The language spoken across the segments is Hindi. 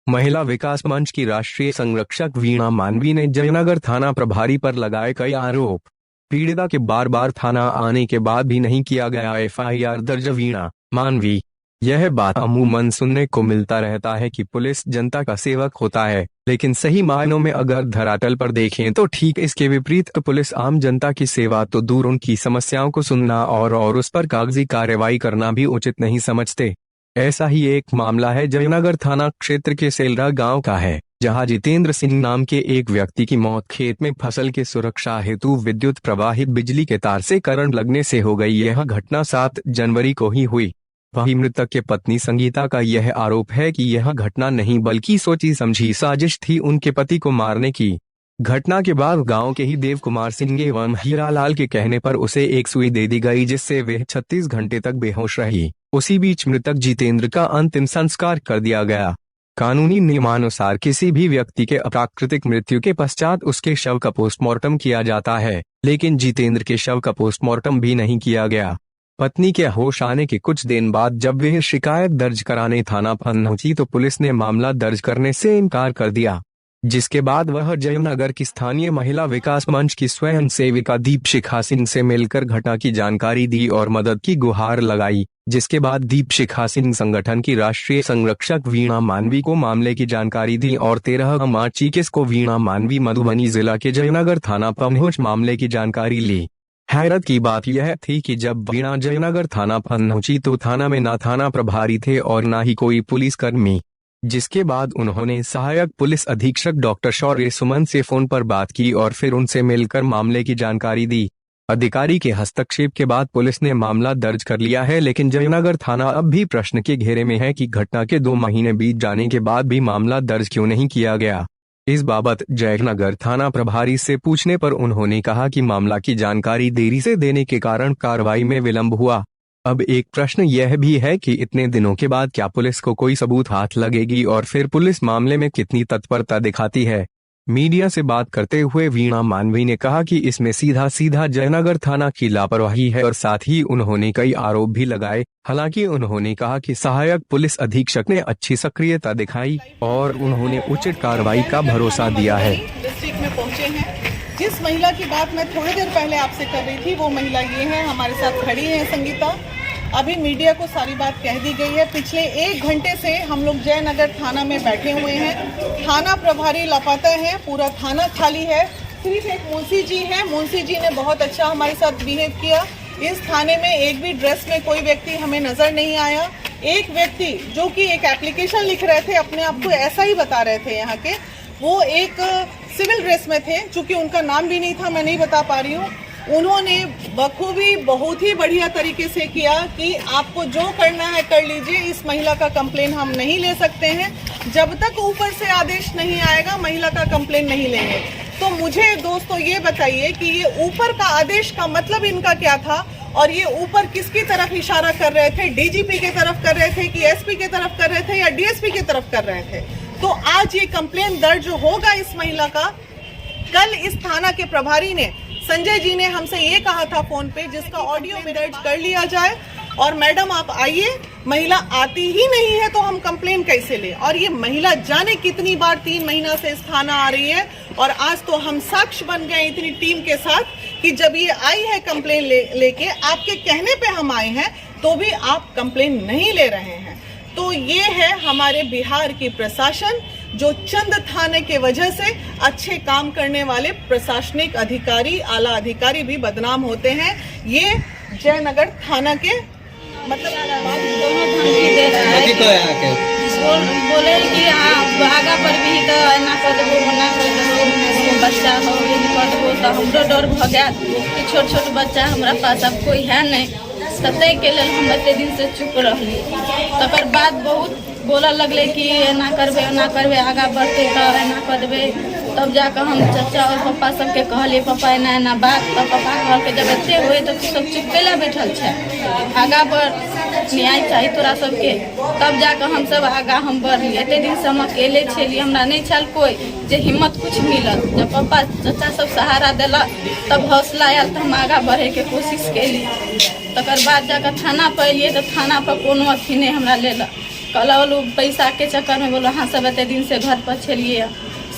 महिला विकास मंच की राष्ट्रीय संरक्षक वीणा मानवी ने जयनगर थाना प्रभारी पर लगाए कई आरोप। पीड़िता के बार बार थाना आने के बाद भी नहीं किया गया एफआईआर दर्ज। वीणा मानवी: यह बात अमूमन सुनने को मिलता रहता है कि पुलिस जनता का सेवक होता है, लेकिन सही मायनों में अगर धरातल पर देखें तो ठीक इसके विपरीत। पुलिस आम जनता की सेवा तो दूर, उनकी समस्याओं को सुनना और उस पर कागजी कार्रवाई करना भी उचित नहीं समझते। ऐसा ही एक मामला है जयनगर थाना क्षेत्र के सेलरा गांव का है, जहां जितेंद्र सिंह नाम के एक व्यक्ति की मौत खेत में फसल की सुरक्षा हेतु विद्युत प्रवाहित बिजली के तार से करंट लगने से हो गई। यह घटना 7 जनवरी को ही हुई। वहीं मृतक के पत्नी संगीता का यह आरोप है कि यह घटना नहीं बल्कि सोची समझी साजिश थी उनके पति को मारने की। घटना के बाद गांव के ही देव कुमार सिंह एवं हीरालाल के कहने पर उसे एक सुई दे दी गई, जिससे वह 36 घंटे तक बेहोश रही। उसी बीच मृतक जितेंद्र का अंतिम संस्कार कर दिया गया। कानूनी नियमानुसार किसी भी व्यक्ति के अप्राकृतिक मृत्यु के पश्चात उसके शव का पोस्टमार्टम किया जाता है, लेकिन जितेंद्र के शव का पोस्टमार्टम भी नहीं किया गया। पत्नी के होश आने के कुछ दिन बाद जब वह शिकायत दर्ज कराने थाना पहुंची तो पुलिस ने मामला दर्ज करने से इनकार कर दिया, जिसके बाद वह जयनगर की स्थानीय महिला विकास मंच की स्वयं सेविका दीपशिखा सिंह से मिलकर घटना की जानकारी दी और मदद की गुहार लगाई। जिसके बाद दीपशिखा सिंह संगठन की राष्ट्रीय संरक्षक वीणा मानवी को मामले की जानकारी दी और 13 मार्च 21 को वीणा मानवी मधुबनी जिला के जयनगर थाना पहुंच मामले की जानकारी ली। हैरत की बात यह थी कि जब वीणा जयनगर थाना पहुंची तो थाना में ना थाना प्रभारी थे और ना ही कोई पुलिसकर्मी, जिसके बाद उन्होंने सहायक पुलिस अधीक्षक डॉक्टर शौर्य सुमन से फोन पर बात की और फिर उनसे मिलकर मामले की जानकारी दी। अधिकारी के हस्तक्षेप के बाद पुलिस ने मामला दर्ज कर लिया है, लेकिन जयनगर थाना अब भी प्रश्न के घेरे में है कि घटना के 2 महीने बीत जाने के बाद भी मामला दर्ज क्यों नहीं किया गया। इस बाबत जयनगर थाना प्रभारी से पूछने पर उन्होंने कहा कि मामला की जानकारी देरी से देने के कारण कार्रवाई में विलंब हुआ। अब एक प्रश्न यह भी है कि इतने दिनों के बाद क्या पुलिस को कोई सबूत हाथ लगेगी और फिर पुलिस मामले में कितनी तत्परता दिखाती है। मीडिया से बात करते हुए वीणा मानवी ने कहा कि इसमें सीधा सीधा जयनगर थाना की लापरवाही है और साथ ही उन्होंने कई आरोप भी लगाए। हालांकि उन्होंने कहा कि सहायक पुलिस अधीक्षक ने अच्छी सक्रियता दिखाई और उन्होंने उचित कार्रवाई का भरोसा दिया है। डिस्ट्रिक्ट में पहुंचे हैं। जिस महिला की बात मैं थोड़ी देर पहले आपसे कर रही थी वो महिला ये है, हमारे साथ खड़ी है संगीता। अभी मीडिया को सारी बात कह दी गई है। पिछले 1 घंटे से हम लोग जयनगर थाना में बैठे हुए हैं। थाना प्रभारी लापता है, पूरा थाना खाली है। सिर्फ एक मुंशी जी हैं। मुंशी जी ने बहुत अच्छा हमारे साथ बिहेव किया। इस थाने में एक भी ड्रेस में कोई व्यक्ति हमें नजर नहीं आया। एक व्यक्ति जो कि एक एप्लीकेशन लिख रहे थे, अपने आप को ऐसा ही बता रहे थे यहाँ के, वो एक सिविल ड्रेस में थे, चूंकि उनका नाम भी नहीं था, मैं नहीं बता पा रही हूँ। उन्होंने बखूबी बहुत ही बढ़िया तरीके से किया कि आपको जो करना है कर लीजिए, इस महिला का कंप्लेन हम नहीं ले सकते हैं। जब तक ऊपर से आदेश नहीं आएगा महिला का कंप्लेन नहीं लेंगे। तो मुझे दोस्तों ये बताइए कि ये ऊपर का आदेश का मतलब इनका क्या था और ये ऊपर किसकी तरफ इशारा कर रहे थे? डीजीपी की तरफ कर रहे थे कि एसपी की तरफ कर रहे थे या डीएसपी की तरफ कर रहे थे? तो आज ये कंप्लेन दर्ज होगा इस महिला का। कल इस थाना के प्रभारी ने, संजय जी ने हमसे ये कहा था फोन पे, जिसका ऑडियो में दर्ज कर लिया जाए और मैडम आप आइए। महिला आती ही नहीं है तो हम कंप्लेन कैसे ले? और ये महिला जाने कितनी बार 3 महीना से इस थाना आ रही है और आज तो हम साक्ष्य बन गए इतनी टीम के साथ कि जब ये आई है कंप्लेन लेके, आपके कहने पे हम आए हैं तो भी आप कंप्लेन नहीं ले रहे हैं। तो ये है हमारे बिहार की प्रशासन, जो चंद थाने के वजह से अच्छे काम करने वाले प्रशासनिक अधिकारी, आला अधिकारी भी बदनाम होते हैं। ये जयनगर थाना के मतलब बोले कि आगा पर भी तो ना कर देबो, ना कर देबो, बच्चा हो कर देबो। तो हमरो डर भ गया कि छोट छोट बच्चा हमरा पास अब कोई है नहीं, तय के लेल हम एते दिन से चुप रहली। तकर बाद बहुत बोला लगले कि ना करबे आगा बढ़ते तो एना कर देबे। तब जाकर हम चाचा और पापा सबके कहलिए पापा एना एना बात। तब पापा कहलके जब एते हुए तो तू सब चुप कैला बैठल छै, आगा बढ़, न्याय चाहिए तोरा सबके। तब जाकर हम सब आगा हम बढ़ली। एते दिन से हम अकेले छलिए, हमरा नहीं छल कोई जे हिम्मत कुछ मिलल। जब पापा चाचा सब सहारा दिलक तब हौसला आयल तो हम आगा बढ़े के कोशिश कैली। तकर बाद जाकर थाना पर एलिए तो थाना पर कोनो अथी नहीं हमरा लेलक। कहला बोलो पैसा के चक्कर में बोलो हाँ सब एते दिन से घर पर छलिए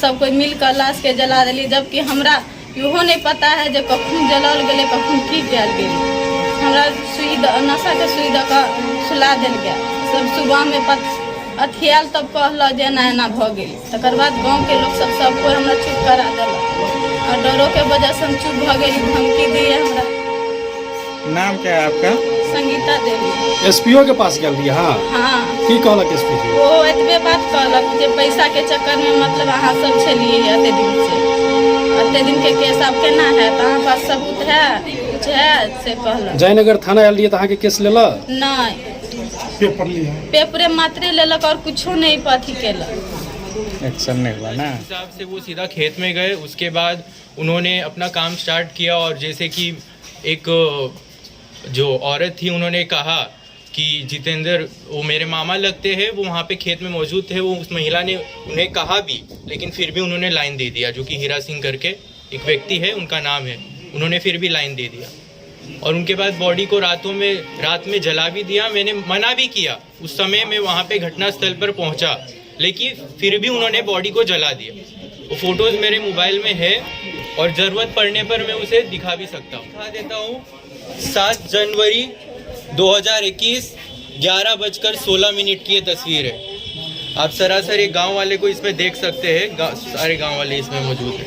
सब कोई मिल कर लाश के जला दिली, जबकि हमरा इहो नहीं पता है जो कखन जलाल गए कखन की कल गई। हमरा सुई नशा के सुई दऽ कऽ सुला दिल गया। सब सुबह में अथियाल तब कहल जे एना एना भ गेल। तकर बाद गाँव के लोग सब कोई हमरा चुप करा दिलक और डरों के वजह से हम चुप भ गई। धमकी दिए हमरा। नाम क्या है आपका? संगीता देवी। एसपीओ के पास गल रही? हाँ की कहलक एसपी जी? वो एतबे बात कहलक जे पैसा के चक्कर में मतलब अहाँ सब छलिए एते दिन से, एते दिन के केस अब केना है तो अहाँ पास सबूत है कुछ है से कहलक। जयनगर थाना आयल रही तो अहाँ के केस लेला? नहीं पेपरे मात्रे लेलक और कुछो नहीं अथी केलक। एक्शन नहीं हुआ ना। हिसाब से वो सीधा खेत में गए। उसके बाद उन्होंने अपना काम स्टार्ट किया और जैसे कि एक जो औरत थी उन्होंने कहा कि जितेंद्र वो मेरे मामा लगते हैं, वो वहाँ पे खेत में मौजूद थे। वो उस महिला ने उन्हें कहा भी, लेकिन फिर भी उन्होंने लाइन दे दिया। जो कि हीरा सिंह करके एक व्यक्ति है, उनका नाम है, उन्होंने फिर भी लाइन दे दिया। और उनके बाद बॉडी को रात में जला भी दिया। मैंने मना भी किया, उस समय मैं वहाँ पे घटनास्थल पर पहुँचा, लेकिन फिर भी उन्होंने बॉडी को जला दिया। वो फोटोज़ मेरे मोबाइल में है और ज़रूरत पड़ने पर मैं उसे दिखा भी सकता हूँ। दिखा देता हूँ। 7 जनवरी 2021 11:16 की ये तस्वीर है। आप सरासर एक गांव वाले को इसमें देख सकते हैं। सारे गांव वाले इसमें मौजूद हैं।